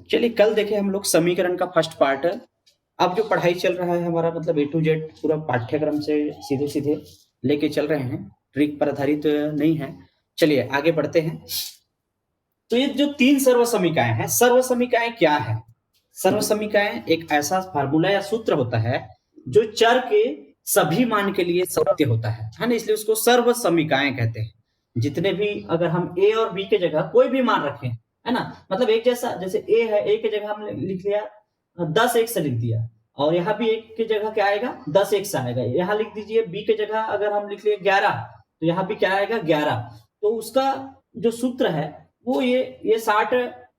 चलिए कल देखे हम लोग समीकरण का फर्स्ट पार्ट। अब जो पढ़ाई चल रहा है हमारा मतलब A to Z पूरा पाठ्यक्रम से सीधे सीधे लेके चल रहे हैं, ट्रिक पर आधारित नहीं है। चलिए आगे बढ़ते हैं। तो ये जो तीन सर्व समीकरण हैं, सर्व समीकरण क्या है? सर्व समीकरण एक ऐसा फार्मूला या सूत्र होता है जो चर के सभी मान के लिए सत्य होता है ना, इसलिए उसको सर्व समीकरण कहते हैं। जितने भी अगर हम a और b के जगह कोई भी मान रखें, है ना, मतलब एक जैसा, जैसे a है, a की जगह हमने लिख लिया 10x लिख दिया, और यहाँ भी एक की जगह क्या आएगा 10x आएगा। यहाँ लिख दीजिए b की जगह अगर हम लिख लिए 11, तो यहाँ भी क्या आएगा 11। तो उसका जो सूत्र है वो ये 60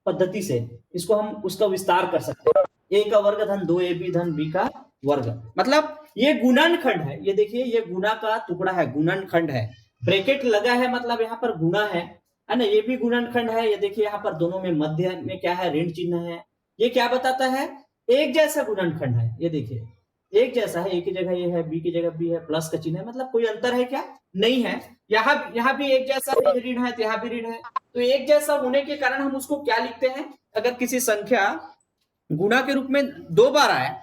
पद्धति से इसको हम उसका विस्तार कर सकते हैं। a का वर्ग धन 2ab धन b का वर्ग, मतलब ये गुणनखंड है। ये देखिए ये गुणा का टुकड़ा है, गुणनखंड है, ब्रैकेट लगा है मतलब यहाँ पर गुणा है ना। ये भी गुणनखंड है। ये देखिए यहाँ पर दोनों में मध्य में क्या है, ऋण चिन्ह है। ये क्या बताता है? एक जैसा गुणनखंड है। ये देखिए एक जैसा है, a की जगह ये है, b की जगह b है, प्लस का चिन्ह है, मतलब कोई अंतर है क्या? नहीं है। यहाँ भी एक जैसा ऋण है तो यहाँ भी ऋण है। तो एक जैसा होने के कारण हम उसको क्या लिखते हैं? अगर किसी संख्या गुणा के रूप में दो बार आए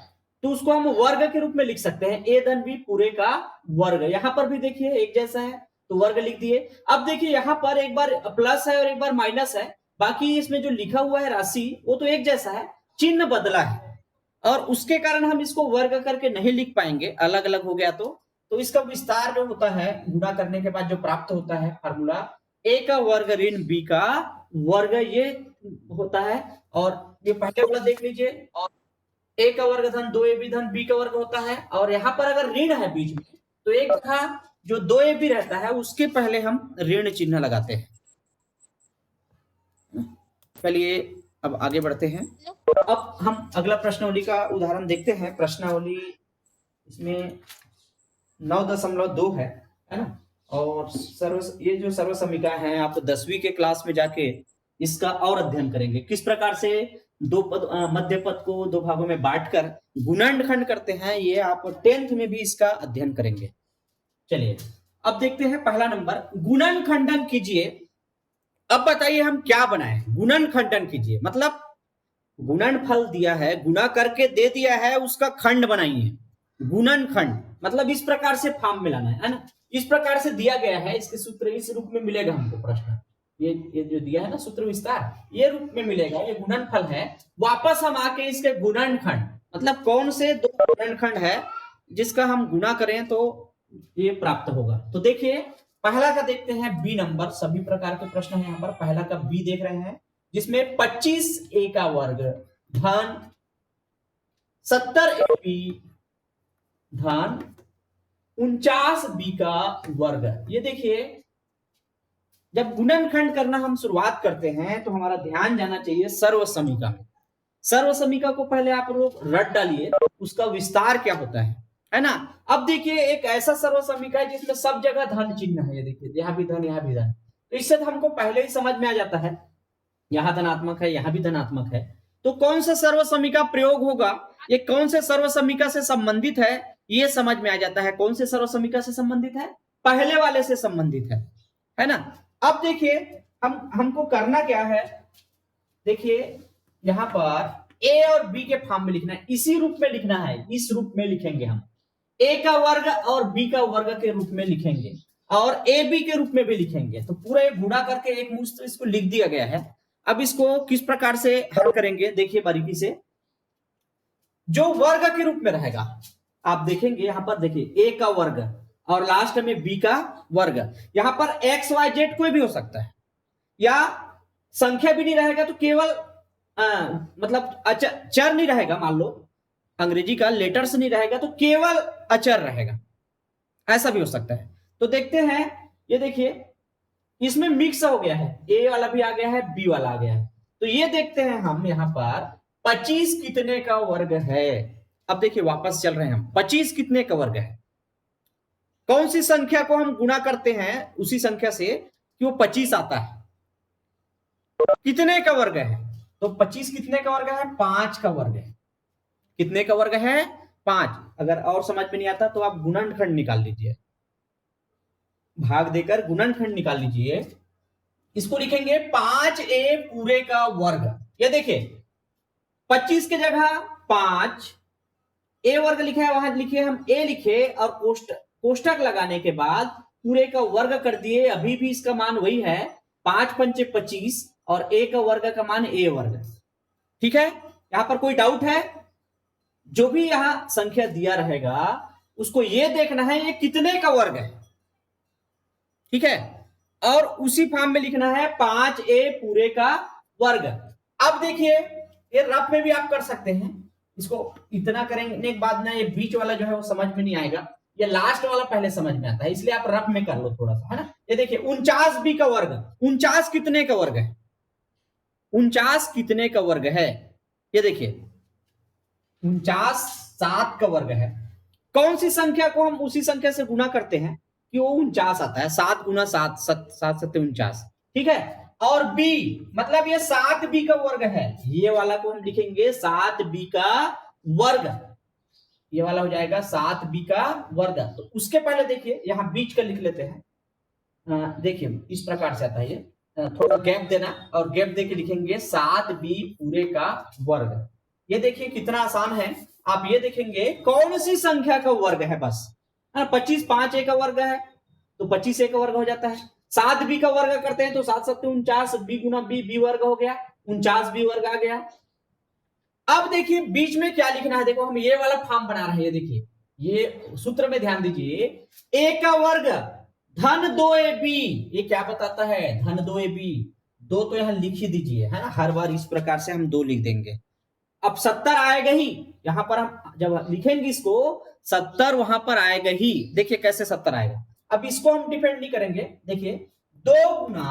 तो उसको हम वर्ग के रूप में लिख सकते हैं, a धन b पूरे का वर्ग। यहाँ पर भी देखिए एक जैसा है तो वर्ग लिख दिए। अब देखिए यहाँ पर एक बार प्लस है और एक बार माइनस है, बाकी इसमें जो लिखा हुआ है राशि वो तो एक जैसा है, चिन्ह बदला है और उसके कारण हम इसको वर्ग करके नहीं लिख पाएंगे, अलग अलग हो गया। तो इसका विस्तार जो होता है गुणा करने के बाद जो प्राप्त होता है फार्मूला, a का वर्ग ऋण b का वर्ग, ये होता है। और ये पहले वाला देख लीजिए, और a का वर्ग धन 2ab धन b का वर्ग होता है, और यहाँ पर अगर ऋण है बीच में तो एक था जो 2ab रहता है उसके पहले हम ऋण चिन्ह लगाते हैं। चलिए अब आगे बढ़ते हैं। अब हम अगला प्रश्नावली का उदाहरण देखते हैं। प्रश्नावली इसमें 9.2 है ना। और ये जो सर्व समीकरण है आप 10वीं के क्लास में जाके इसका और अध्ययन करेंगे, किस प्रकार से दो पद मध्य पद को दो भागों में बांटकर गुणनखंड करते हैं, ये आप 10th में भी इसका अध्ययन करेंगे। चलिए अब देखते हैं पहला नंबर, गुणनखंडन कीजिए। अब बताइए हम क्या बनाए? गुणनखंडन कीजिए मतलब गुणनफल दिया है, गुणा करके दे दिया है, उसका खंड बनाइए। गुणनखंड मतलब इस प्रकार से फॉर्म में लाना है ना, इस प्रकार से दिया गया है। इसके सूत्र इस रूप में मिलेगा हमको प्रश्न, ये जो दिया है ना सूत्र विस्तार, ये रूप में मिलेगा, ये गुणनफल है। वापस हम आके इसके गुणनखंड मतलब कौन से दो गुणनखंड है जिसका हम गुणा करें तो ये प्राप्त होगा। तो देखिए पहला का देखते हैं बी नंबर, सभी प्रकार के प्रश्न है यहाँ पर। पहला का बी देख रहे हैं जिसमें 25a का वर्ग धन 70ab धन 49b का वर्ग। ये देखिए जब गुणनखंड करना हम शुरुआत करते हैं तो हमारा ध्यान जाना चाहिए सर्व समीका में। सर्व समीका को पहले आप लोग रट डालिए, उसका विस्तार क्या होता है ना। अब देखिए एक ऐसा सर्व समीका है जिसमें सब जगह धन चिन्ह है। ये देखिए यहाँ भी धन, यहाँ भी धन, तो इससे तो हमको पहले ही समझ में आ जाता है यहाँ धनात्मक है, यहाँ भी धनात्मक है। तो कौन सा सर्व समीका प्रयोग होगा, ये कौन से सर्व समीका से संबंधित है, ये समझ में आ जाता है। कौन से सर्व समीका से संबंधित है? पहले वाले से संबंधित है ना। अब देखिए हमको करना क्या है, देखिए यहां पर a और b के फॉर्म में लिखना है, इसी रूप में लिखना है, इस रूप में लिखेंगे हम। a का वर्ग और b का वर्ग के रूप में लिखेंगे और ab के रूप में भी लिखेंगे। तो पूरा एक गुणा करके एक मुश्त इसको लिख दिया गया है। अब इसको किस प्रकार से हल करेंगे देखिए बारीकी से। जो वर्ग के रूप में रहेगा आप देखेंगे, यहां पर देखिए a का वर्ग और लास्ट में b का वर्ग। यहां पर x y z कोई भी हो सकता है, या संख्या भी नहीं रहेगा तो केवल मतलब चर नहीं रहेगा, मान लो अंग्रेजी का लेटर्स नहीं रहेगा तो केवल अचर रहेगा, ऐसा भी हो सकता है। तो देखते हैं, ये देखिए इसमें मिक्स हो गया है, a वाला भी आ गया है, b वाला आ गया है। तो ये देखते हैं हम यहाँ पर 25 कितने का वर्ग है। अब देखिए वापस चल रहे हैं हम, 25 कितने का वर्ग है। कौन सी संख्या को हम गुणा करते हैं उसी संख्या से कि वो 25 आता है। कितने का वर्ग है? तो 25 कितने का वर्ग है? 5 का वर्ग है। कितने का वर्ग है? 5। अगर और समझ में नहीं आता तो आप गुणनखंड निकाल लीजिए, भाग देकर गुणनखंड निकाल लीजिए। इसको लिखेंगे 5a पूरे का वर्ग। ये देखिए 25 की जगह 5 ए वर्ग लिखा है, वहां लिखे हम ए लिखे और कोष्टक लगाने के बाद पूरे का वर्ग कर दिए, अभी भी इसका मान वही है 5 पंचे 25 और ए का वर्ग का मान ए वर्ग। ठीक है, यहां पर कोई डाउट है? जो भी यहां संख्या दिया रहेगा उसको ये देखना है ये कितने का वर्ग है। ठीक है, और उसी फॉर्म में लिखना है 5a पूरे का वर्ग। अब देखिए ये रफ में भी आप कर सकते हैं, इसको इतना करेंगे के बाद ना ये बीच वाला जो है वो समझ में नहीं आएगा, ये लास्ट वाला पहले समझ में आता है, इसलिए आप रफ में कर लो थोड़ा सा, है ना। ये देखिए 49b का वर्ग, 49 कितने का वर्ग है? 49 कितने का वर्ग है? ये देखिए 49 7 का वर्ग है। कौन सी संख्या को हम उसी संख्या से गुना करते हैं कि वो 49 आता है? 7 गुना 7, 7 7 49। ठीक है, और b मतलब ये 7b का वर्ग है, ये वाला को हम लिखेंगे 7b का वर्ग, ये वाला हो जाएगा 7b का वर्ग। तो उसके पहले देखिए यहां बीच का लिख लेते हैं। देखिए इस प्रकार से आता है, ये थोड़ा गैप देना और गैप देके लिखेंगे 7b पूरे का वर्ग। ये देखिए कितना आसान है, आप ये देखेंगे कौन सी संख्या का वर्ग है, बस 25 5 ए का वर्ग है तो 25 ए का वर्ग हो जाता है। 7b का वर्ग करते हैं तो 7 7 49, b गुना b वर्ग हो गया, 49b वर्ग आ गया। अब देखिए बीच में क्या लिखना है, देखो हम ये वाला फॉर्म बना रहे हैं, देखिए ये सूत्र में ध्यान दीजिए, a का वर्ग धन 2ab, ये क्या बताता है? धन 2ab, 2 तो यहां लिख ही दीजिए, है ना, हर बार इस प्रकार से हम 2 लिख देंगे। अब 70 आएगा ही, यहां पर हम जब लिखेंगे इसको 70 वहां पर आएगा ही। देखिए कैसे 70 आएगा, अब इसको हम डिपेंड नहीं करेंगे। देखिए 2 गुना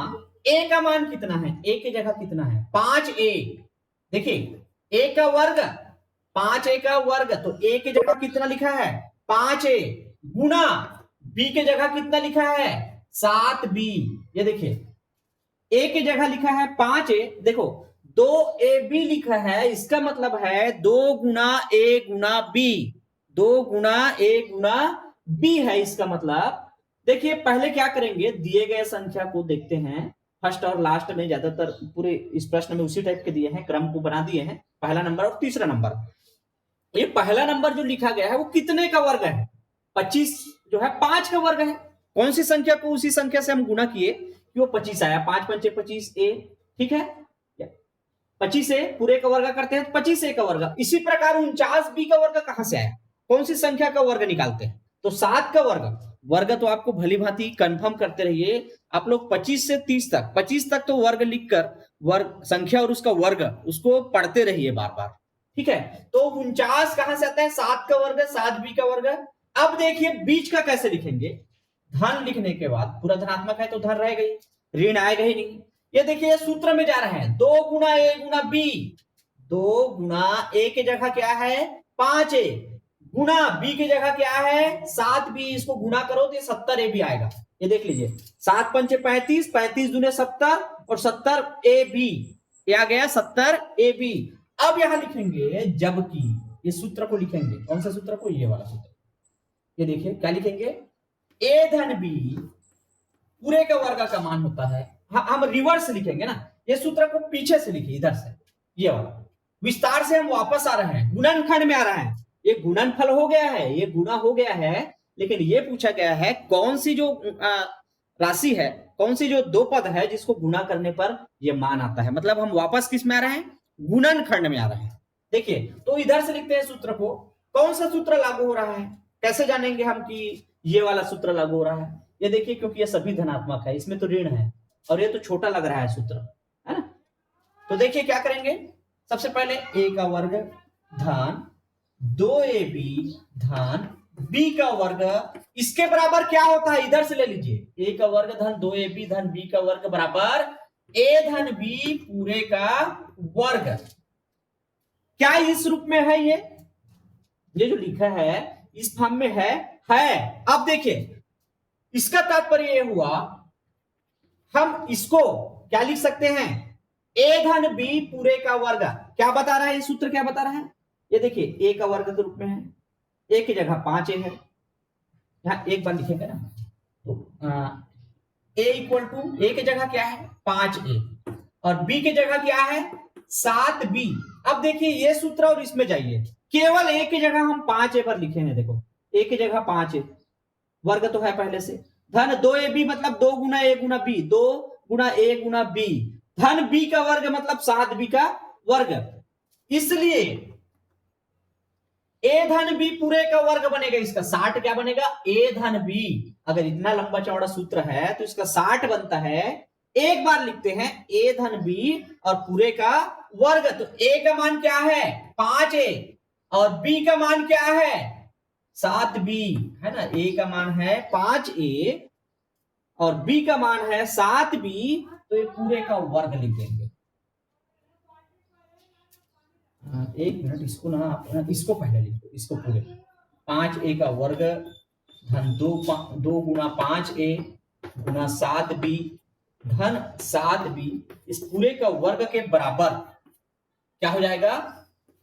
a का मान कितना है, a की जगह कितना है 5a, देखिए a का वर्ग 5a का वर्ग, तो a की जगह कितना लिखा है 5a, गुना b की जगह कितना लिखा है 7b। ये देखिए a की जगह लिखा है 5a, देखो 2ab लिखा है, इसका मतलब है 2 गुना a Guna b, 2 Guna a Guna b है इसका मतलब। देखिए पहले क्या करेंगे, दिए गए संख्या को देखते हैं, फर्स्ट और लास्ट में ज्यादातर पूरे इस प्रश्न में उसी टाइप के दिए हैं, क्रम को बना दिए हैं, पहला नंबर और तीसरा नंबर। ये पहला नंबर जो लिखा गया है वो कितने का वर्ग है? 25 जो है 5 का वर्ग है। कौन सी संख्या को उसी संख्या से हम गुना किए कि वो 25 आया, 5 पंचे 25 ए। ठीक है, 25 ए पूरे का वर्ग करते हैं 25 ए का वर्ग। इसी प्रकार 49b का वर्ग कहां से आया? कौन सी संख्या का वर्ग निकालते हैं? तो 7 का वर्ग। वर्ग तो आपको भली भांति कंफर्म करते रहिए आप लोग, 25 से 30 तक, 25 तक तो वर्ग लिखकर वर्ग संख्या और उसका वर्ग उसको पढ़ते रहिए बार बार। ठीक है, तो 49 कहां से आता है? 7 का वर्ग, 7b का वर्ग। अब देखिए बीच का कैसे लिखेंगे, धन लिखने के बाद पूरा धनात्मक है तो धन रहेगा ही, ऋण आएगा ही नहीं। ये देखिए सूत्र में जा रहे हैं 2 गुना a Guna b, 2 Guna a की जगह क्या है 5a, गुना b की जगह क्या है 7b, इसको गुना करो तो ये 70ab आएगा। ये देख लीजिए 7 पंचे 35, 35 दूने 70 और 70ab, ये आ गया 70ab। अब यहां लिखेंगे जबकि, ये सूत्र को लिखेंगे, कौन सा सूत्र को? ये वाला सूत्र। ये देखिए क्या लिखेंगे, a धन b पूरे का वर्ग का मान होता है, हम रिवर्स लिखेंगे ना, ये सूत्र को पीछे से लिखिए, इधर से, ये वाला विस्तार से हम वापस आ रहे हैं, गुणनखंड में आ रहा है। ये गुणनफल हो गया है, ये गुना हो गया है, लेकिन ये पूछा गया है कौन सी जो राशि है, कौन सी जो दो पद है जिसको गुना करने पर ये मान आता है। मतलब हम वापस किस में आ रहे हैं? गुणनखंड में आ रहे हैं। देखिए तो इधर से लिखते हैं सूत्र को, कौन सा सूत्र लागू हो रहा है, कैसे जानेंगे हम कि ये वाला सूत्र लागू हो रहा है? ये देखिए क्योंकि ये सभी धनात्मक है, इसमें तो ऋण है और ये तो छोटा लग रहा है सूत्र, है ना। तो देखिए क्या करेंगे, सबसे पहले a का वर्ग धन 2ab धन b का वर्ग, इसके बराबर क्या होता है? इधर से ले लीजिए, a का वर्ग धन 2ab धन b का वर्ग बराबर a धन b पूरे का वर्ग। क्या इस रूप में है? ये जो लिखा है इस फॉर्म में है। अब देखिए इसका तात्पर्य यह हुआ, हम इसको क्या लिख सकते हैं? a धन b पूरे का वर्ग। क्या बता रहा है ये सूत्र, क्या बता रहा है? ये देखिए a का वर्ग के रूप में है, a की जगह 5a है, यहां एक बार लिखेंगे ना, तो a इक्वल टू a की जगह क्या है 5a और b की जगह क्या है 7b। अब देखिए ये सूत्र और इसमें जाइए, केवल एक की जगह हम 5a पर लिखे हैं, देखो एक की जगह 5a, वर्ग तो है पहले से, धन 2ab मतलब 2 गुना a Guna b, 2 Guna a Guna b, धन b का वर्ग मतलब 7b का वर्ग। इसलिए a धन b पूरे का वर्ग बनेगा, इसका 60 क्या बनेगा, a धन b। अगर इतना लंबा चौड़ा सूत्र है तो इसका 60 बनता है। एक बार लिखते हैं a धन b और पूरे का वर्ग, तो a का मान क्या है 5a और b का मान क्या है 7b, है ना। a का मान है 5a और b का मान है 7b, तो ये पूरे का वर्ग लिख देंगे। एक मिनट, इसको ना इसको पहले लिखो, इसको पूरे 5a का वर्ग धन 2 गुना 5a गुना 7b धन 7b, इस पूरे का वर्ग के बराबर क्या हो जाएगा,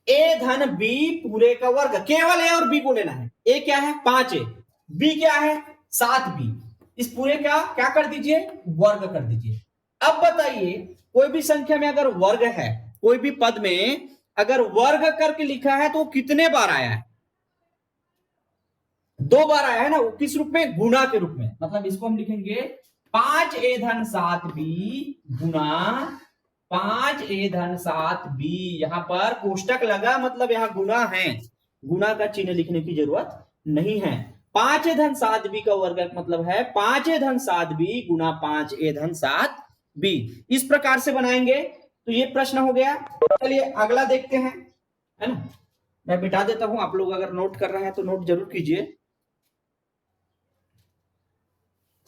a धन b पूरे का वर्ग। केवल a और b को लेना है। a क्या है 5a, b क्या है 7b, इस पूरे का क्या कर दीजिए वर्ग कर दीजिए। अब बताइए कोई भी संख्या में अगर वर्ग है, कोई भी पद में अगर वर्ग करके लिखा है तो कितने बार आया है, 2 बार आया है ना। वो किस रूप में, गुणा के रूप में। मतलब इसको हम लिखेंगे 5a धन 7b गुना 5a धन 7b, यहां पर कोष्टक लगा मतलब यहां गुना है, गुना का चिन्ह लिखने की जरूरत नहीं है। 5a धन 7b का वर्ग मतलब है 5a धन 7b गुना 5a धन 7b। इस प्रकार से बनाएंगे तो ये प्रश्न हो गया। चलिए अगला देखते हैं, है ना। मैं मिटा देता हूं, आप लोग अगर नोट कर रहे हैं तो नोट जरूर कीजिए।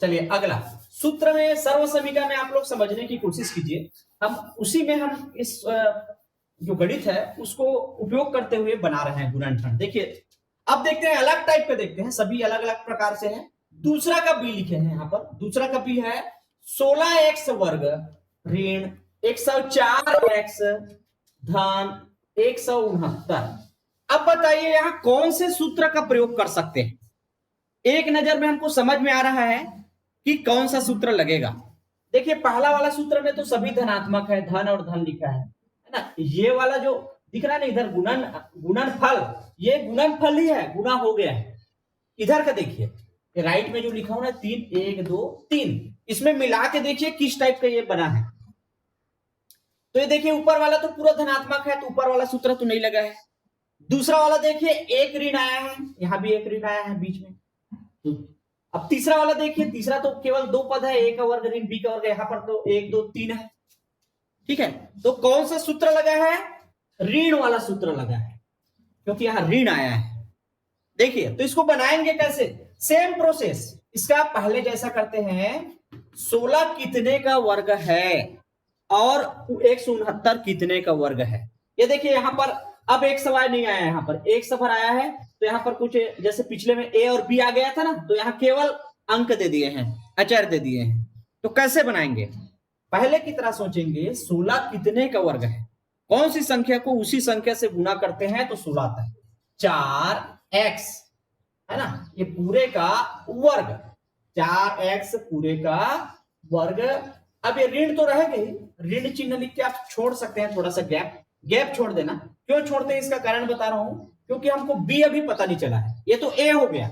चलिए अगला सूत्र में सर्व समीकरण में आप लोग समझने की कोशिश कीजिए। हम उसी में हम इस जो गणित है उसको उपयोग करते हुए बना रहे हैं गुणनखंड। देखिए अब देखते हैं अलग टाइप के, देखते हैं सभी अलग अलग प्रकार से है। दूसरा का बी लिखे हैं यहाँ पर, दूसरा का बी है 16x वर्ग ऋण 104x धन 169। अब बताइए यहां कौन से सूत्र का प्रयोग कर सकते हैं। एक नजर में हमको समझ में आ रहा है कि कौन सा सूत्र लगेगा। देखिए पहला वाला सूत्र में तो सभी धनात्मक है, धन और धन लिखा है ना। ये वाला जो दिख रहा है ना इधर गुणनफल, ये गुणनफल ही है, गुणा हो गया है। इधर का देखिए राइट में जो लिखा हुआ है 3 1 2 3, इसमें मिला के देखिए किस टाइप का ये बना है। तो ये देखिए ऊपर वाला तो पूरा धनात्मक है, तो ऊपर वाला सूत्र तो नहीं लगा है। दूसरा वाला देखिए एक ऋण आया है, यहां भी एक ऋण आया है बीच में। तो अब तीसरा वाला देखिए, तीसरा तो केवल 2 पद है, a का वर्ग ऋण b का वर्ग, यहां पर तो 1 2 3 है। ठीक है, तो कौन सा सूत्र लगा है, ऋण वाला सूत्र लगा है, क्योंकि यहां ऋण आया है। देखिए तो इसको बनाएंगे कैसे, सेम प्रोसेस, इसका पहले जैसा करते हैं। 16 कितने का वर्ग है और 169 कितने का वर्ग है। ये देखिए यहां पर अब एक सवाल नहीं आया, यहां पर एक सफर आया है, तो यहां पर कुछ जैसे पिछले में a और b आ गया था ना, तो यहां केवल अंक दे दिए हैं, अचर दे दिए हैं। तो कैसे बनाएंगे, पहले की तरह सोचेंगे 16 कितने का वर्ग है, कौन सी संख्या को उसी संख्या से गुना करते हैं तो 16 आता है। 4x है ना, ये पूरे का वर्ग, 4x पूरे का वर्ग। अब ये ऋण तो रहेगा ही, ऋण चिन्ह लिख के आप छोड़ सकते हैं, थोड़ा सा गैप छोड़ देना। क्यों छोड़ते हैं इसका कारण बता रहा हूं, क्योंकि हमको b अभी पता नहीं चला है, ये तो a हो गया।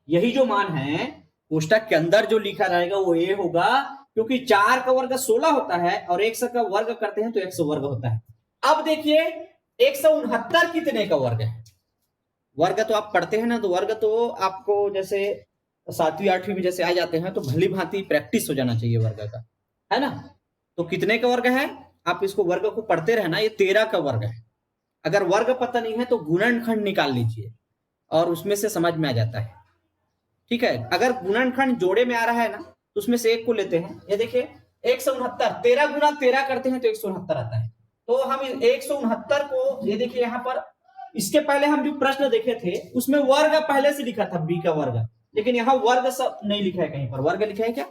यही जो मान है कोष्टक के अंदर जो लिखा रहेगा वो a होगा, क्योंकि 4 का वर्ग 16 होता है और 100 का वर्ग करते हैं तो 100 वर्ग होता है। अब देखिए 169 कितने का वर्ग है। वर्ग तो आप पढ़ते हैं ना, तो वर्ग तो आपको जैसे 7वीं 8वीं में जैसे आ जाते हैं तो भली भांति प्रैक्टिस हो जाना चाहिए वर्ग का, है ना। तो कितने का वर्ग है, आप इसको वर्ग को पढ़ते रहना। ये 13 का वर्ग है। अगर वर्ग पता नहीं है तो गुणनखंड निकाल लीजिए और उसमें से समझ में आ जाता है। ठीक है, अगर गुणनखंड जोड़े में आ रहा है ना तो उसमें से एक को लेते हैं। ये देखिए 169, 13 गुना 13 करते हैं तो 169 आता है। तो हम 169 को, ये देखिए यहाँ पर इसके पहले हम जो प्रश्न देखे थे उसमें वर्ग पहले से लिखा था b का वर्ग, लेकिन यहाँ वर्ग सब नहीं लिखा है, कहीं पर वर्ग लिखा है क्या,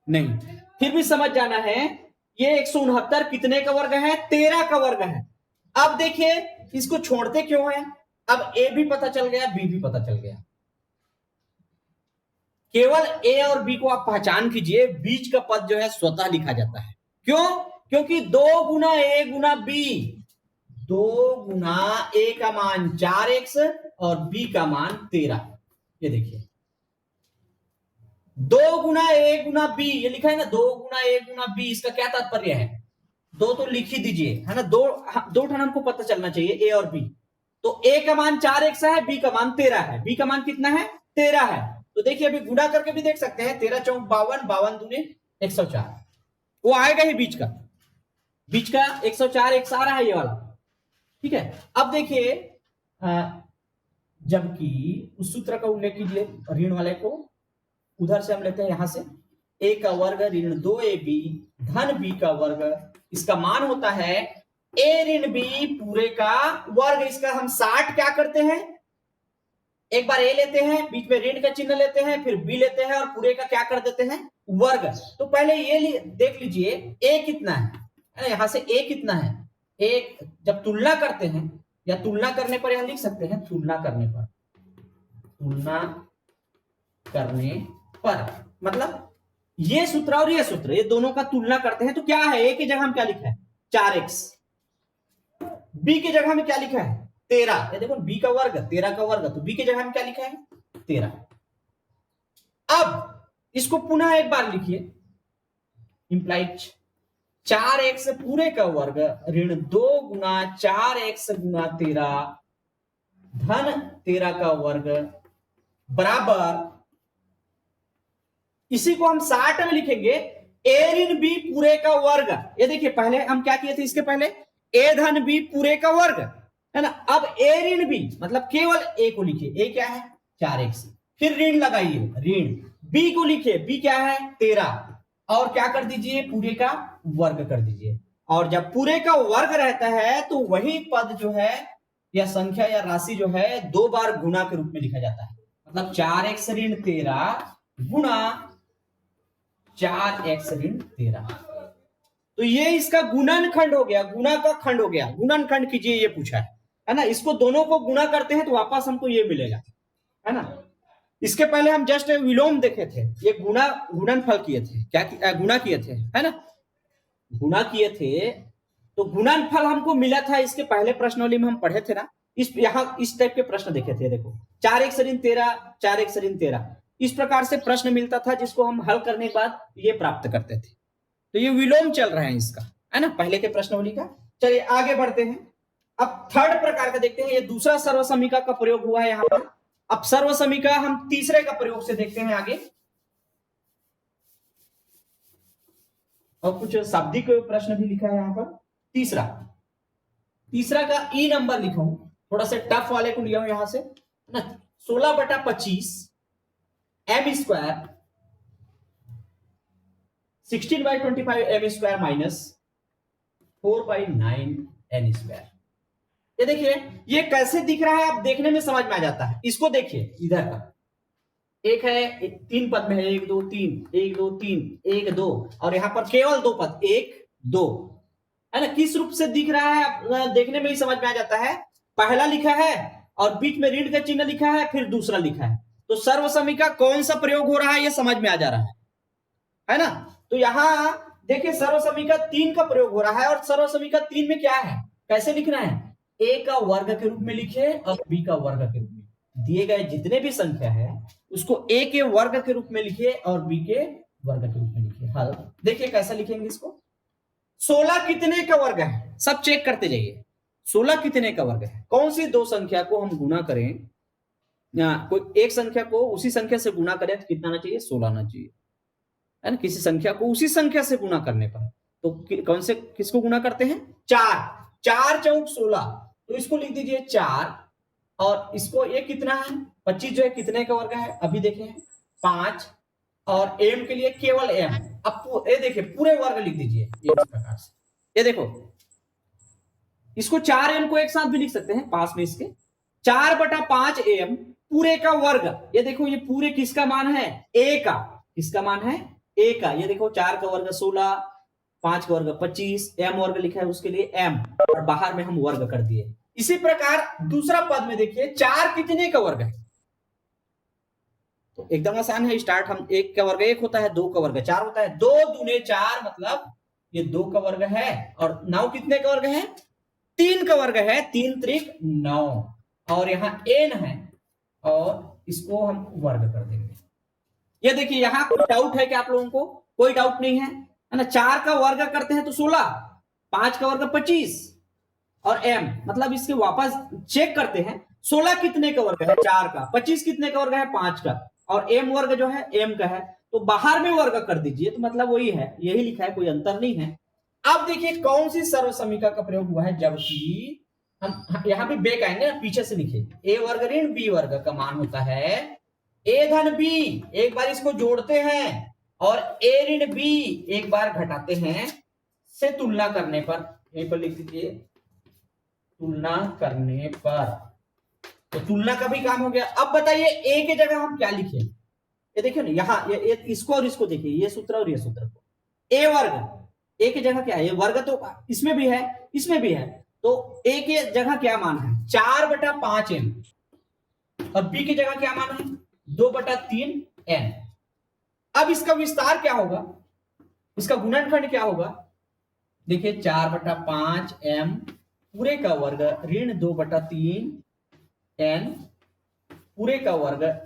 नहीं। फिर भी समझ जाना है ये 169 कितने का वर्ग है, 13 का वर्ग है। अब देखिए इसको छोड़ते क्यों है, अब a भी पता चल गया, b भी पता चल गया। केवल a और b को आप पहचान कीजिए, बीच का पद जो है स्वतः लिखा जाता है। क्यों, क्योंकि 2 गुना ए गुना बी, 2 गुना ए का मान 4x और बी का मान 13। ये देखिए 2 गुना ए गुना बी, ये लिखा है ना 2 गुना ए गुना बी, इसका क्या तात्पर्य है? दो तो लिख ही दीजिए, है ना, दो ठन हमको पता चलना चाहिए, ए और बी। तो ए का मान 4x है, बी का मान 13 है। बी का मान कितना है? 13 है। तो देखिए अभी गुणा करके भी देख सकते हैं, 13 चौक 52, 52 दूने 104, वो आएगा ही बीच का 104 एक्स आ रहा है ये वाला, ठीक है। अब देखिए जबकि उस सूत्र का उल्लेख कीजिए, ऋण वाले को उधर से हम लेते हैं, यहां से ए का वर्ग ऋण 2ab धन बी का वर्ग, इसका मान होता है ए ऋण बी पूरे का वर्ग। इसका हम 60 क्या करते हैं, एक बार ए लेते हैं, बीच में ऋण का चिन्ह लेते हैं, फिर बी लेते हैं और पूरे का क्या कर देते हैं, वर्ग। तो पहले ये देख लीजिए ए कितना है, यहां से ए कितना है, ए जब तुलना करते हैं या तुलना करने पर यहां लिख सकते हैं, तुलना करने पर मतलब ये सूत्र और ये सूत्र, ये दोनों का तुलना करते हैं तो क्या है, ए की जगह हम क्या लिखा है 4x, बी की जगह में क्या लिखा है 13, ये देखो बी का वर्ग 13 का वर्ग, तो बी की जगह में क्या लिखा है 13। अब इसको पुनः एक बार लिखिए, इंप्लाइड 4x पूरे का वर्ग ऋण 2 गुना 4x गुना 13 धन 13 का वर्ग बराबर, इसी को हम 60 में लिखेंगे ए ऋण बी पूरे का वर्ग। ये देखिए पहले हम क्या किए थे, इसके पहले ए धन बी पूरे का वर्ग, है ना। अब ए ऋण बी मतलब केवल ए को लिखिए, ए क्या है 4x, फिर ऋण लगाइए, ऋण बी को लिखिए, बी क्या है 13, और क्या कर दीजिए पूरे का वर्ग कर दीजिए। और जब पूरे का वर्ग रहता है तो वही पद जो है या संख्या या राशि जो है 2 बार गुणा के रूप में लिखा जाता है, मतलब 4x ऋण 13 गुणा 4x ऋण 13। तो ये इसका गुणनखंड हो गया, गुणा का खंड हो गया, गुणनखंड कीजिए ये पूछा है ना। इसको दोनों को गुणा करते हैं तो वापस हमको ये मिलेगा, है ना। इसके पहले हम जस्ट विलोम देखे थे, ये गुणनफल किए थे, क्या गुणा किए थे, है ना, गुणा किए थे। तो गुणनफल हमको मिला था, इसके पहले प्रश्नोली में हम पढ़े थे ना, इस टाइप के प्रश्न देखे थे, देखो 4x ऋण 13 4x ऋण 13, इस प्रकार से प्रश्न मिलता था जिसको हम हल करने के बाद ये प्राप्त करते थे। तो ये विलोम चल रहा है इसका, है ना, पहले के प्रश्नावली का। चलिए आगे बढ़ते हैं, अब थर्ड प्रकार का देखते हैं, ये दूसरा सर्वसमीका का प्रयोग हुआ है यहां पर। अब सर्वसमीका हम तीसरे का प्रयोग से देखते हैं आगे, और कुछ शाब्दिक प्रश्न भी लिखा है यहां पर। तीसरा का ई नंबर लिखा हूं, थोड़ा सा टफ वाले को लिया हूं यहां से ना, 16/25 m square 16/25 m square minus 4/9 n square. ये देखिए ये कैसे दिख रहा है, आप देखने में समझ में आ जाता है। इसको देखिए, इधर का एक है, 3 पद में है, 1 2 3 1 2 3 1 2, और यहां पर केवल 2 पद 1 2, है ना। किस रूप से दिख रहा है देखने में ही समझ में आ जाता है। पहला लिखा है और बीच में ऋण का चिन्ह लिखा है, फिर दूसरा लिखा है, तो सर्वसमीका कौन सा प्रयोग हो रहा है ये समझ में आ जा रहा है ना। तो यहां देखिए सर्वसमीका 3 का प्रयोग हो रहा है, और सर्वसमीका 3 में क्या है, कैसे लिखना है, ए का वर्ग के रूप में लिखे और बी का वर्ग के रूप में, दिए गए जितने भी संख्या है उसको ए के वर्ग के रूप में लिखिए और बी के वर्ग के रूप में लिखिए। हल देखिए कैसा लिखेंगे इसको। 16 कितने का वर्ग है, सब चेक करते जाइए, 16 कितने का वर्ग है। कौन सी दो संख्या को हम गुना करें, कोई एक संख्या को उसी संख्या से गुना करें तो कितना आना चाहिए, 16 आना चाहिए, है ना। किसी संख्या को उसी संख्या से गुना करने पर तो कौन से किसको गुना करते हैं, 4 चौक 16, तो इसको लिख दीजिए 4, और इसको ये कितना है 25 जो है कितने का वर्ग है, अभी देखें 5, और एम के लिए केवल एम। अब ये देखिए पूरे वर्ग लिख दीजिए इस प्रकार से, ये देखो इसको 4m को एक साथ भी लिख सकते हैं पास में इसके, 4/5 एम पूरे का वर्ग। ये देखो ये पूरे किसका मान है, ए का, किसका मान है ए का। ये देखो 4 का वर्ग 16, 5 का वर्ग 25, एम वर्ग लिखा है उसके लिए एम, और बाहर में हम वर्ग कर दिए। इसी प्रकार दूसरा पद में देखिए 4 कितने का वर्ग है, तो एकदम आसान है, स्टार्ट हम 1 का वर्ग 1 होता है, 2 का वर्ग 4 होता है, 2 दूने 4 मतलब ये 2 का वर्ग है, और 9 कितने का वर्ग है? 3 का वर्ग है, 3 त्रिक 9, और यहाँ n है और इसको हम वर्ग कर देंगे। ये देखिए यहाँ कोई डाउट है क्या आप लोगों को? कोई डाउट नहीं है ना। 4 का वर्ग करते हैं तो 16, 5 का वर्ग 25 और m मतलब इसके वापस चेक करते हैं 16 कितने का वर्ग है? 4 का। 25 कितने का वर्ग है? 5 का। और m वर्ग जो है m का है, तो बाहर में वर्ग कर दीजिए, तो मतलब वही है, यही लिखा है, कोई अंतर नहीं है। अब देखिए कौन सी सर्वसमीका का प्रयोग हुआ है, जबकि हम यहां भी बैक आएंगे, पीछे से लिखे a वर्ग ऋण b वर्ग का मान होता है a धन b, एक बार इसको जोड़ते हैं, और a ऋण b एक बार घटाते हैं, से तुलना करने पर, यहीं पर लिख दीजिए तुलना करने पर, तो तुलना का भी काम हो गया। अब बताइए a के जगह हम क्या लिखें? ये देखिए ना, यहाँ ये इसको और इसको देखिए, ये सूत्र और ये सूत्र को, a वर्ग, a की जगह क्या है? ये वर्ग तो इसमें भी है, इसमें भी है, तो a के जगह क्या मान है? 4/5m, और b की जगह क्या मान है? 2/3n। अब इसका विस्तार क्या होगा? इसका गुणनखंड क्या होगा? देखिए 4/5m पूरे का वर्ग ऋण 2/3n पूरे का वर्ग,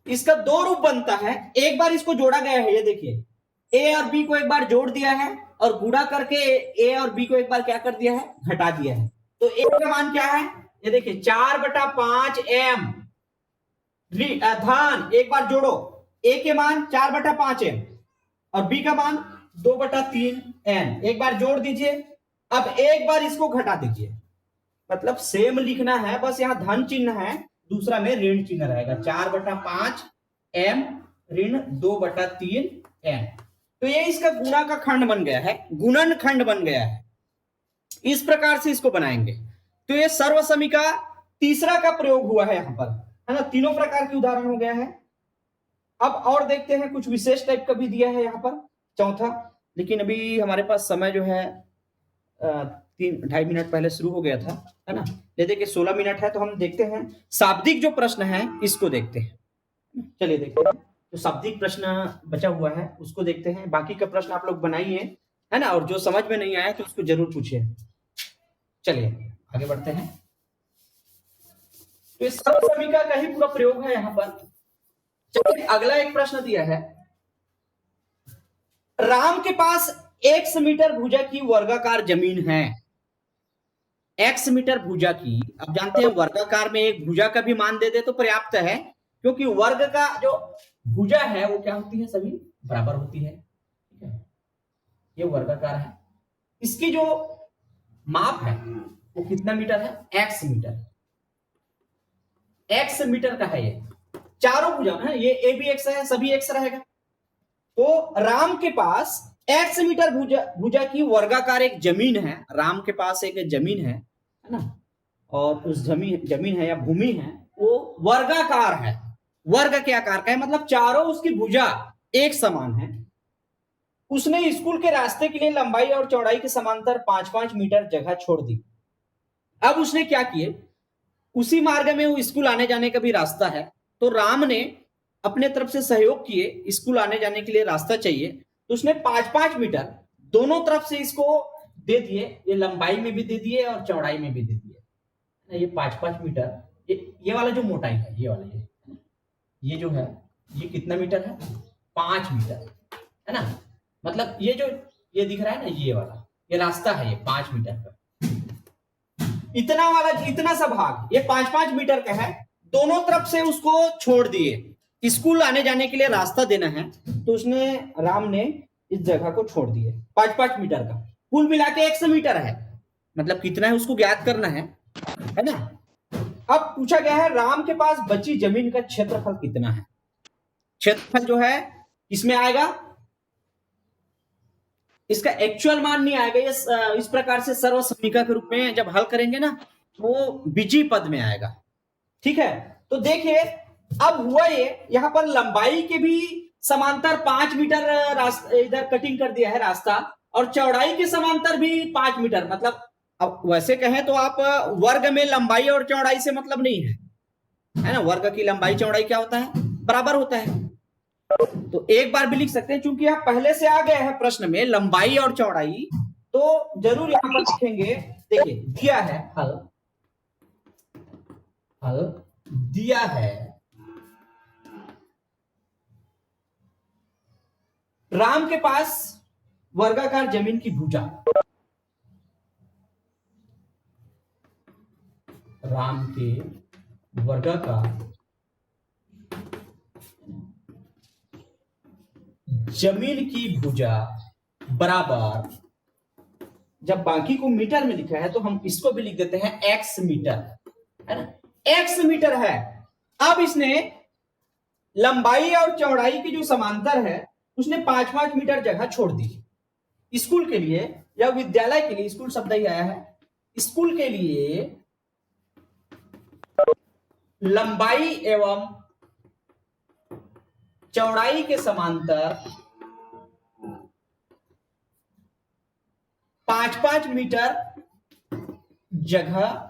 इसका 2 रूप बनता है। एक बार इसको जोड़ा गया है, ये देखिए a और b को एक बार जोड़ दिया है, और गुणा करके a और b को एक बार क्या कर दिया है? घटा दिया है। तो a का मान क्या है? ये देखिए 4/5m धन, एक बार जोड़ो, a के मान 4/5m और b का मान 2/3n, एक बार जोड़ दीजिए। अब एक बार इसको घटा दीजिए, मतलब सेम लिखना है, बस यहां धन चिन्ह है, दूसरा में ऋण चिन्ह रहेगा। 4/5m ऋण 2/3n, तो ये इसका गुणा का खंड बन गया है, गुणन खंड बन गया है। इस प्रकार से इसको बनाएंगे। तो ये सर्वसमीका तीसरा का प्रयोग हुआ है यहां पर, है ना। तीनों प्रकार के उदाहरण हो गया है। अब और देखते हैं, कुछ विशेष टाइप का भी दिया है यहाँ पर, चौथा, लेकिन अभी हमारे पास समय जो है 3-2.5 मिनट पहले शुरू हो गया था, है ना। ये देखिए 16 मिनट है, तो हम देखते हैं शाब्दिक जो प्रश्न है इसको देखते हैं। चलिए देखते हैं, जो शाब्दिक प्रश्न बचा हुआ है उसको देखते हैं। बाकी का प्रश्न आप लोग बनाइए, है ना, और जो समझ में नहीं आया तो उसको जरूर पूछिए। चलिए आगे बढ़ते हैं। तो इस सर्वसमीका का ही पूरा प्रयोग है यहाँ पर। चलिए अगला एक प्रश्न दिया है, राम के पास x मीटर भुजा की वर्गाकार जमीन है। x मीटर भुजा की, अब जानते हैं वर्गाकार में एक भुजा का भी मान दे दे तो पर्याप्त है, क्योंकि वर्ग का जो भुजा है वो क्या होती है? सभी बराबर होती है, ठीक है। ये वर्गाकार है, इसकी जो माप है वो कितना मीटर है? x मीटर, x मीटर का है। ये चारों भुजा है, ये a भी x है, सभी x रहेगा। तो राम के पास x मीटर भुजा की वर्गाकार एक जमीन है। राम के पास एक जमीन है ना, और उस जमीन है या भूमि है, वो वर्गाकार है, वर्ग के आकार का है, मतलब चारों उसकी भुजा एक समान है। उसने स्कूल के रास्ते के लिए लंबाई और चौड़ाई के समांतर 5-5 मीटर जगह छोड़ दी। अब उसने क्या किए, उसी मार्ग में वो स्कूल आने जाने का भी रास्ता है, तो राम ने अपने तरफ से सहयोग किए, स्कूल आने जाने के लिए रास्ता चाहिए, तो उसने 5-5 मीटर दोनों तरफ से इसको दे दिए, ये लंबाई में भी दे दिए और चौड़ाई में भी दे दिए। ये 5-5 मीटर, ये वाला जो मोटाई है, ये वाला ये जो है, ये कितना मीटर है? 5 मीटर, है ना। मतलब ये जो ये दिख रहा है ना, ये वाला ये रास्ता है, ये 5 मीटर का, इतना वाला, इतना सा भाग ये 5-5 मीटर का है, दोनों तरफ से उसको छोड़ दिए। स्कूल आने जाने के लिए रास्ता देना है, तो उसने, राम ने इस जगह को छोड़ दिए 5-5 मीटर का, कुल मिला के 100 मीटर है, मतलब कितना है उसको ज्ञात करना है ना। अब पूछा गया है राम के पास बची जमीन का क्षेत्रफल कितना है। क्षेत्रफल जो है इसमें आएगा, इसका एक्चुअल मान नहीं आएगा, ये इस प्रकार से सर्वसमीका के रूप में जब हल करेंगे ना, वो बीजी पद में आएगा, ठीक है। तो देखिए अब हुआ ये, यहां पर लंबाई के भी समांतर 5 मीटर रास्ता इधर कटिंग कर दिया है रास्ता, और चौड़ाई के समांतर भी 5 मीटर, मतलब अब वैसे कहें तो आप वर्ग में लंबाई और चौड़ाई से मतलब नहीं है ना। वर्ग की लंबाई चौड़ाई क्या होता है? बराबर होता है। तो एक बार भी लिख सकते हैं, क्योंकि आप पहले से आ गए हैं प्रश्न में, लंबाई और चौड़ाई तो जरूर यहां पर लिखेंगे। देखिए दिया है हल, हल दिया है राम के पास वर्गाकार जमीन की भुजा, राम के वर्गाकार जमीन की भुजा बराबर, जब बाकी को मीटर में लिखा है तो हम इसको भी लिख देते हैं एक्स मीटर, है ना, एक्स मीटर है। अब इसने लंबाई और चौड़ाई की जो समांतर है उसने 5-5 मीटर जगह छोड़ दी। स्कूल के लिए या विद्यालय के लिए, स्कूल शब्द ही आया है, स्कूल के लिए लंबाई एवं चौड़ाई के समांतर 5-5 मीटर जगह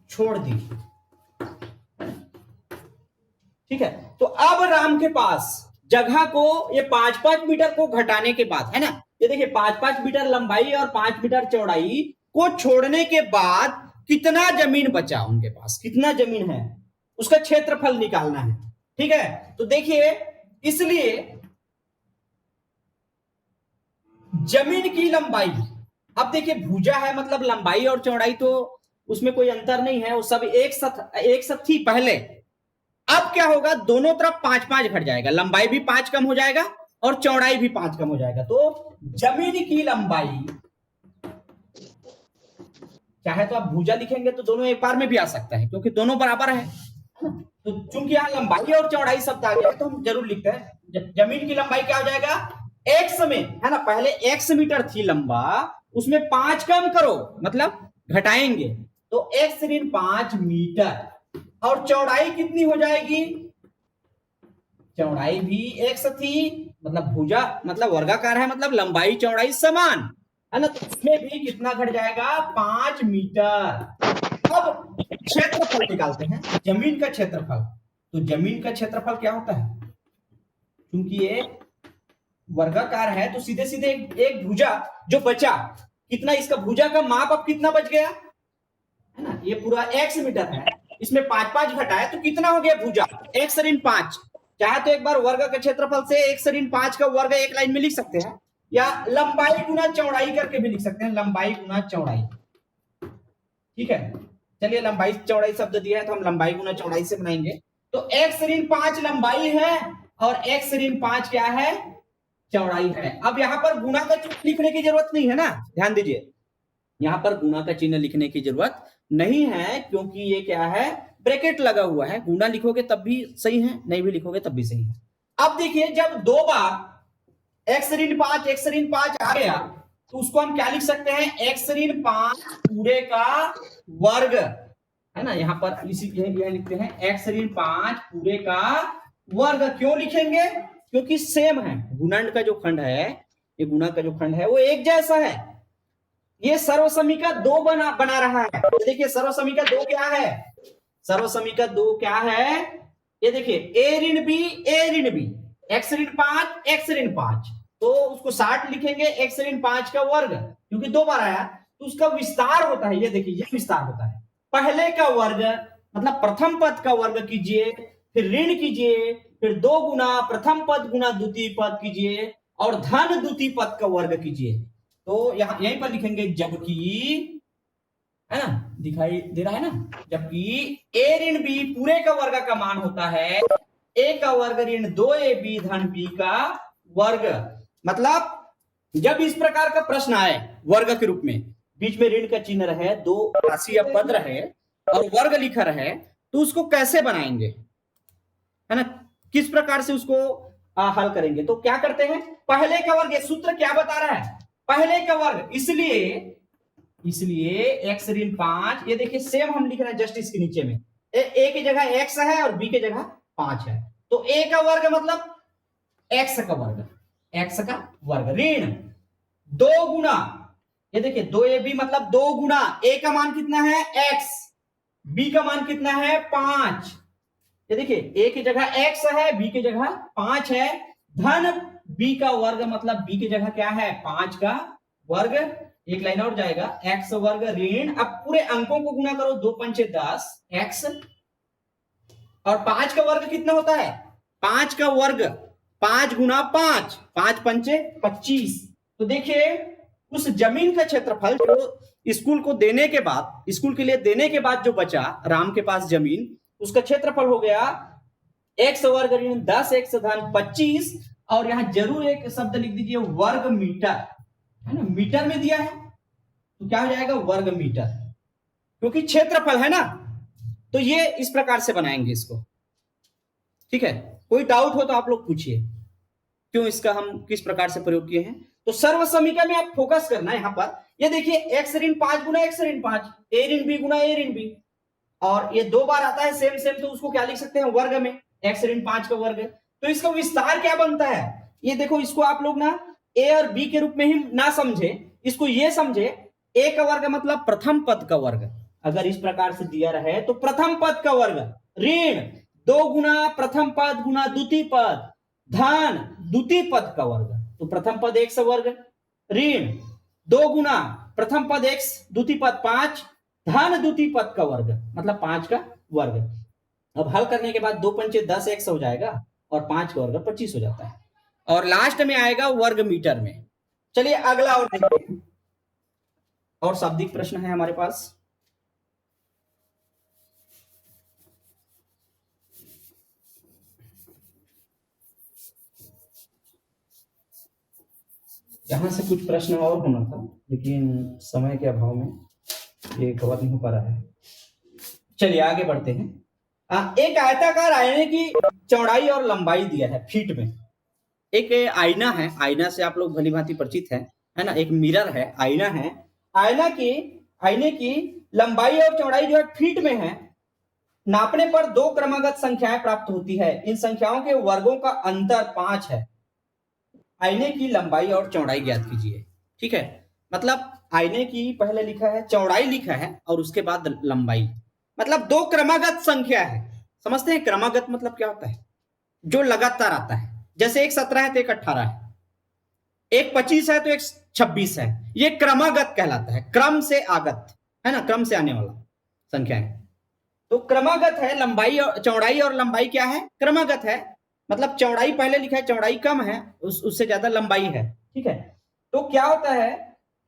छोड़ दी। ठीक है, तो अब राम के पास जगह को ये 5-5 मीटर को घटाने के बाद, है ना, ये देखिए 5-5 मीटर लंबाई और 5 मीटर चौड़ाई को छोड़ने के बाद कितना जमीन बचा उनके पास, कितना जमीन है उसका क्षेत्रफल निकालना है। ठीक है, तो देखिए इसलिए जमीन की लंबाई, अब देखिए भुजा है मतलब लंबाई और चौड़ाई तो उसमें कोई अंतर नहीं है, वो सब एक साथ थी पहले। अब क्या होगा, दोनों तरफ 5-5 घट जाएगा, लंबाई भी 5 कम हो जाएगा और चौड़ाई भी 5 कम हो जाएगा। तो जमीन की लंबाई, चाहे तो आप भुजा लिखेंगे तो दोनों एक बार में भी आ सकता है क्योंकि दोनों बराबर है। तो चूंकि यहां लंबाई और चौड़ाई शब्द आ गया तो हम जरूर लिखते हैं जमीन की लंबाई क्या हो जाएगा, एक्स में, है ना, पहले एक्स मीटर थी लंबा, उसमें 5 कम करो मतलब घटाएंगे तो एक्स ऋण 5 मीटर, और चौड़ाई कितनी हो जाएगी, चौड़ाई भी एक्स थी, मतलब भुजा मतलब वर्गाकार है मतलब लंबाई चौड़ाई समान, है ना, तो इसमें भी कितना घट जाएगा, 5 मीटर। अब क्षेत्रफल निकालते हैं, जमीन का क्षेत्रफल। तो जमीन का क्षेत्रफल क्या होता है, क्योंकि ये वर्गाकार है तो सीधे सीधे एक भुजा जो बचा, कितना इसका भुजा का माप अब कितना बच गया, है ना, ये पूरा एक्स मीटर है, इसमें 5-5 घटाए तो कितना हो गया भुजा, एक्स ऋण 5। चाहे तो एक बार वर्ग का क्षेत्रफल से एक्स ऋण 5 का वर्ग एक लाइन में लिख सकते हैं, या लंबाई गुना चौड़ाई करके भी लिख सकते हैं, लंबाई गुना चौड़ाई। ठीक है, चलिए लंबाई चौड़ाई शब्द दिया है तो हम लंबाई गुना चौड़ाई से बनाएंगे। तो एक्स ऋण 5 लंबाई है और एक्स ऋण 5 क्या है, चौड़ाई है। अब यहां पर गुणा का चिन्ह लिखने की जरूरत नहीं है ना, ध्यान दीजिए, यहां पर गुणा का चिन्ह लिखने की जरूरत नहीं है क्योंकि ये क्या है, ब्रैकेट लगा हुआ है, गुणा लिखोगे तब भी सही है, नहीं भी लिखोगे तब भी सही है। अब देखिए जब दो बार एक्स ऋण 5 आ गया तो उसको हम क्या लिख सकते हैं, एक्स ऋण 5 पूरे का वर्ग, है ना, यहां पर इसी यह लिखते हैं एक्स ऋण 5 पूरे का वर्ग। क्यों लिखेंगे, क्योंकि सेम है, गुणन का जो खंड है, ये गुणा का जो खंड है वो एक जैसा है। ये सर्वसमीका 2 बना रहा है, तो देखिए सर्वसमीका 2 क्या है, सर्वसमीका 2 क्या है, ये देखिए ए ऋण बी एक्स ऋण 5 एक्स ऋण 5, तो उसको 60 लिखेंगे, एक्स ऋण 5 का वर्ग, क्योंकि 2 बार आया तो उसका विस्तार होता है, ये देखिए ये विस्तार होता है, पहले का वर्ग मतलब प्रथम पद का वर्ग कीजिए, फिर ऋण कीजिए, फिर 2 गुना प्रथम पद गुना द्वितीय पद कीजिए और धन द्वितीय पद का वर्ग कीजिए। तो यहां यहीं पर लिखेंगे जबकि, है ना, दिखाई दे रहा है ना, जबकि ए ऋण बी पूरे का वर्ग का मान होता है ए का वर्ग ऋण 2ab धन बी का वर्ग। मतलब जब इस प्रकार का प्रश्न आए वर्ग के रूप में, बीच में ऋण का चिन्ह रहे, 2 राशि या पद रहे और वर्ग लिखा रहे, तो उसको कैसे बनाएंगे, है ना, किस प्रकार से उसको हल करेंगे। तो क्या करते हैं, पहले का वर्ग, सूत्र क्या बता रहा है, पहले का वर्ग, इसलिए एक्स ऋण 5, ये देखिए सेम हम लिख रहे हैं जस्ट इसके नीचे में, ए की जगह एक्स है और बी की जगह 5 है, तो ए का वर्ग मतलब एक्स का वर्ग, एक्स का वर्ग ऋण 2 गुना, ये देखिए 2ab मतलब 2 गुना, ए का मान कितना है एक्स, बी का मान कितना है 5, ये देखिए ए की जगह एक्स है बी की जगह 5 है, धन बी का वर्ग मतलब बी की जगह क्या है 5 का वर्ग, एक लाइन और जाएगा x वर्ग ऋण, अब पूरे अंकों को गुना करो 2 पंचे 10 x, और 5 का वर्ग कितना होता है 5 का वर्ग 5 गुना 5, 5 पंचे 25। तो देखिए उस जमीन का क्षेत्रफल जो स्कूल को देने के बाद, स्कूल के लिए देने के बाद जो बचा राम के पास जमीन, उसका क्षेत्रफल हो गया x वर्ग ऋण 10 x धन 25, और यहां जरूर एक शब्द लिख दीजिए वर्ग मीटर, है ना, मीटर में दिया है तो क्या हो जाएगा वर्ग मीटर, क्योंकि क्षेत्रफल है ना। तो ये इस प्रकार से बनाएंगे इसको, ठीक है। कोई डाउट हो तो आप लोग पूछिए क्यों इसका हम किस प्रकार से प्रयोग किए हैं। तो सर्व समीकरण में आप फोकस करना है यहां पर। ये देखिए x ऋण 5 गुना x ऋण 5, a ऋण b गुना a ऋण b, और ये 2 बार आता है सेम सेम, तो उसको क्या लिख सकते हैं वर्ग में, x ऋण 5 का वर्ग। तो इसका विस्तार क्या बनता है, ये देखो, इसको आप लोग ना a और b के रूप में ही ना समझे, इसको ये समझे a का वर्ग मतलब प्रथम पद का वर्ग। अगर इस प्रकार से दिया रहे तो प्रथम पद का वर्ग ऋण 2 गुना प्रथम पद गुना द्वितीय पद धन द्वितीय पद का वर्ग, तो प्रथम पद x वर्ग ऋण 2 गुना प्रथम पद x द्वितीय पद 5 धन द्वितीय पद का वर्ग मतलब 5 का वर्ग। अब हल करने के बाद 2 पंचे 10 x हो जाएगा और 5 का वर्ग 25 हो जाता है, और लास्ट में आएगा वर्ग मीटर में। चलिए अगला और देखिए, और शाब्दिक प्रश्न है हमारे पास। यहां से कुछ प्रश्न और होना था लेकिन समय के अभाव में ये कवर नहीं हो पा रहा है। चलिए आगे बढ़ते हैं। एक आयताकार आईने की चौड़ाई और लंबाई दिया है फीट में। एक आईना है, आईना से आप लोग भली भांति परिचित है ना, एक मिरर है, आईना है। आईने की लंबाई और चौड़ाई जो है फीट में है। नापने पर 2 क्रमागत संख्याएं प्राप्त होती है, इन संख्याओं के वर्गों का अंतर 5 है। आईने की लंबाई और चौड़ाई ज्ञात कीजिए, ठीक है। मतलब आईने की पहले लिखा है, चौड़ाई लिखा है और उसके बाद लंबाई, मतलब 2 क्रमागत संख्या है। समझते हैं क्रमागत मतलब क्या होता है, जो लगातार आता है। जैसे एक 17 है तो एक 18 है, एक 25 है तो एक 26 है, ये क्रमागत कहलाता है, क्रम से आगत, है ना, क्रम से आने वाला संख्या है। तो क्रमागत है, लंबाई और चौड़ाई और लंबाई क्या है क्रमागत है, मतलब चौड़ाई पहले लिखा है, चौड़ाई कम है, उससे ज्यादा लंबाई है, ठीक है। तो क्या होता है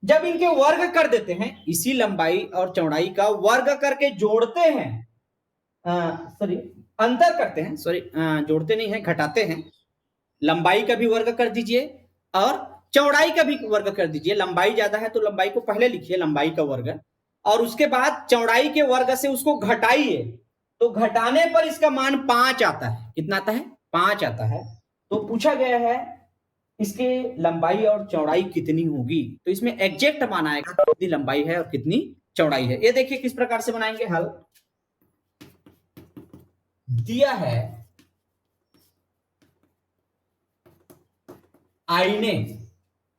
जब इनके वर्ग कर देते हैं, इसी लंबाई और चौड़ाई का वर्ग करके जोड़ते हैं, सॉरी अंतर करते हैं, सॉरी जोड़ते नहीं है, घटाते हैं। लंबाई का भी वर्ग कर दीजिए और चौड़ाई का भी वर्ग कर दीजिए। लंबाई ज्यादा है तो लंबाई को पहले लिखिए लंबाई का वर्ग, और उसके बाद चौड़ाई के वर्ग से उसको घटाइए, तो घटाने पर इसका मान 5 आता है। कितना आता है 5 आता है। तो पूछा गया है इसके लंबाई और चौड़ाई कितनी होगी, तो इसमें एग्जैक्ट मान आएगा कितनी लंबाई है और कितनी चौड़ाई है। ये देखिए किस प्रकार से बनाएंगे हल। दिया है आईने,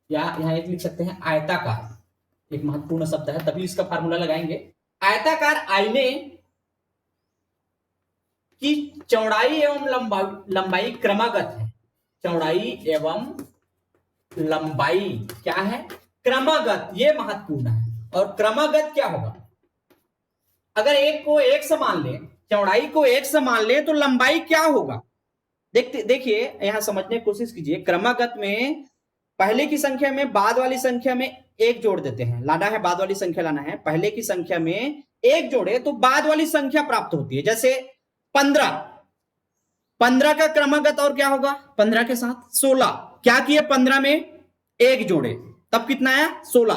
या यहां एक लिख सकते हैं आयताकार, एक महत्वपूर्ण शब्द है तभी इसका फार्मूला लगाएंगे। आयताकार आईने की चौड़ाई एवं लंबाई क्रमागत है। चौड़ाई एवं लंबाई क्या है क्रमागत, ये महत्वपूर्ण है। और क्रमागत क्या होगा, अगर एक को एक से मान ले, चौड़ाई को एक से मान ले, तो लंबाई क्या होगा। देखिए यहां समझने की कोशिश कीजिए। क्रमागत में पहले की संख्या में बाद वाली संख्या में एक जोड़ देते हैं, लाना है बाद वाली संख्या लाना है, पहले की संख्या में एक जोड़े तो बाद वाली संख्या प्राप्त होती है। जैसे 15 का क्रमागत और क्या होगा 15 के साथ 16, क्या किए 15 में एक जोड़े तब कितना आया 16।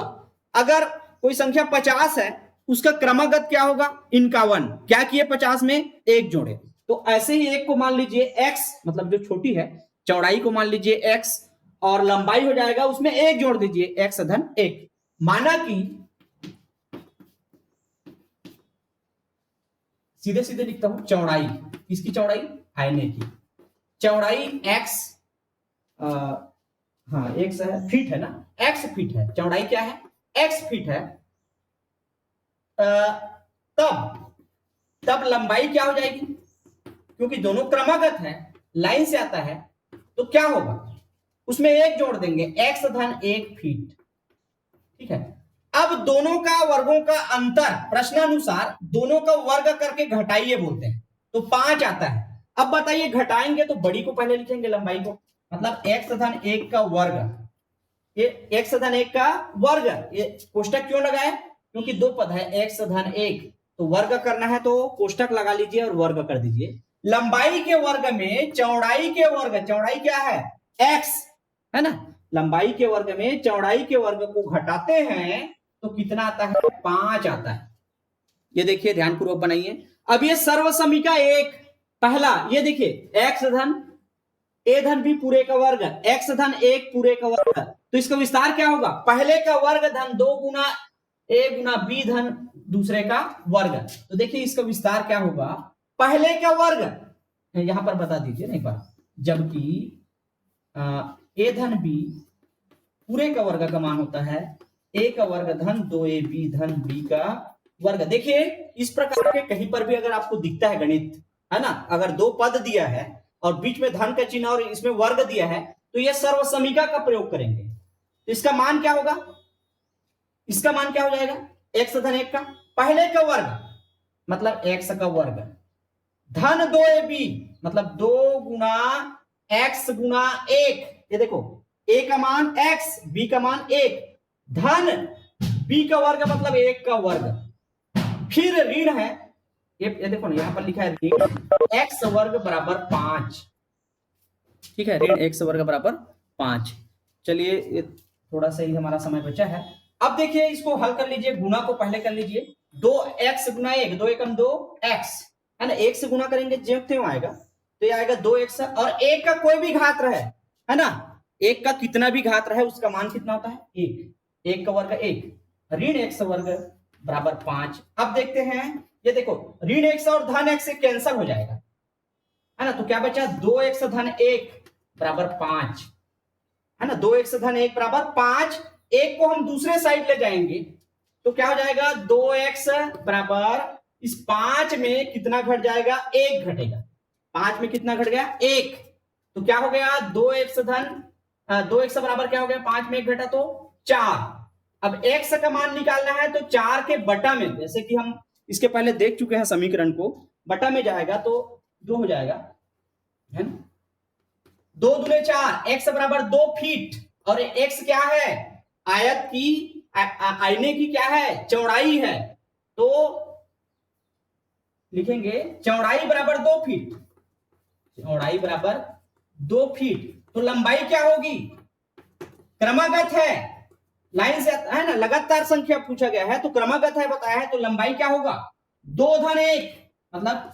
अगर कोई संख्या 50 है उसका क्रमागत क्या होगा 51, क्या किए 50 में एक जोड़े। तो ऐसे ही एक को मान लीजिए x, मतलब जो छोटी है, चौड़ाई को मान लीजिए x और लंबाई हो जाएगा उसमें एक जोड़ दीजिए x धन 1। माना कि सीधे सीधे लिखता हूं, चौड़ाई, किसकी चौड़ाई आईने की चौड़ाई x, हाँ x है, फीट है ना, x फीट है, चौड़ाई क्या है x फीट है। तब लंबाई क्या हो जाएगी, क्योंकि दोनों क्रमागत है, लाइन से आता है, तो क्या होगा उसमें 1 जोड़ देंगे, x धन 1 फीट। ठीक है, अब दोनों का वर्गों का अंतर प्रश्नानुसार दोनों का वर्ग करके घटाइए बोलते हैं, तो 5 आता है। अब बताइए घटाएंगे तो बड़ी को पहले लिखेंगे, लंबाई को, मतलब x धन 1 का वर्ग, ये x धन 1 का वर्ग। ये कोष्टक क्यों लगाए, क्योंकि दो पद है x धन 1, तो वर्ग करना है तो कोष्टक लगा लीजिए और वर्ग कर दीजिए। लंबाई के वर्ग में चौड़ाई के वर्ग, चौड़ाई क्या है x है ना, लंबाई के वर्ग में चौड़ाई के वर्ग को घटाते हैं तो कितना आता है, 5 आता है। ये देखिए ध्यान पूर्वक बनाइए। अब ये सर्वसमीका एक, पहला ये देखिए x धन a धन b पूरे का वर्ग, x धन 1 पूरे का वर्ग, तो इसका विस्तार क्या होगा, पहले का वर्ग धन 2 गुना a गुना b धन दूसरे का वर्ग। तो देखिए इसका विस्तार क्या होगा, पहले का वर्ग, यहां पर बता दीजिए नहीं पर, जबकि a धन b पूरे का वर्ग का मान होता है a का वर्ग धन 2ab धन b का वर्ग। देखिए इस प्रकार के कहीं पर भी अगर आपको दिखता है गणित, है ना, अगर दो पद दिया है और बीच में धन का चिन्ह और इसमें वर्ग दिया है, तो यह सर्वसमीका का प्रयोग करेंगे। तो इसका मान क्या होगा, इसका मान क्या हो जाएगा, x धन 1 का पहले का वर्ग मतलब x का वर्ग धन 2ab मतलब 2 गुना x गुना 1, ये देखो a का मान x, b का मान 1, धन b का वर्ग मतलब 1 का वर्ग, फिर ऋण है, ये देखो ना यहां पर लिखा है ऋण x वर्ग बराबर 5। ठीक है, ऋण x वर्ग बराबर 5। चलिए ये थोड़ा सा ही हमारा समय बचा है। अब देखिए इसको हल कर लीजिए, गुणा को पहले कर लीजिए, 2x गुना 1, 2 एकम 2x है ना, 1 से गुणा करेंगे जो त्यों आएगा, तो ये आएगा 2x, और 1 का कोई भी घात रहे, है ना, 1 का कितना भी घात रहे उसका मान कितना होता है 1, 1 का वर्ग 1, ऋण x वर्ग बराबर 5। अब देखते हैं, ये देखो ऋण x और धन x से कैंसिल हो जाएगा, है ना, तो क्या बचा 2x धन 1 बराबर 5, है ना, 2x धन 1 बराबर 5। 1 को हम दूसरे साइड ले जाएंगे तो क्या हो जाएगा, 2x बराबर इस 5 में कितना घट जाएगा, 1 घटेगा, 5 में कितना घट गया 1, तो क्या हो गया 2x बराबर क्या हो गया, 5 में 1 घटा तो 4। अब x का मान निकालना है तो 4 के बटा में, जैसे कि हम इसके पहले देख चुके हैं समीकरण को, बटा में जाएगा तो 2 हो जाएगा, है ना, 2 दूने 4, x बराबर 2 फीट, और x क्या है, आयत की आईने की क्या है, चौड़ाई है, तो लिखेंगे चौड़ाई बराबर 2 फीट, चौड़ाई बराबर 2 फीट, तो लंबाई क्या होगी, क्रमागत है, लाइन से है ना, लगातार संख्या पूछा गया है तो क्रमागत है बताया है, तो लंबाई क्या होगा 2 धन 1 मतलब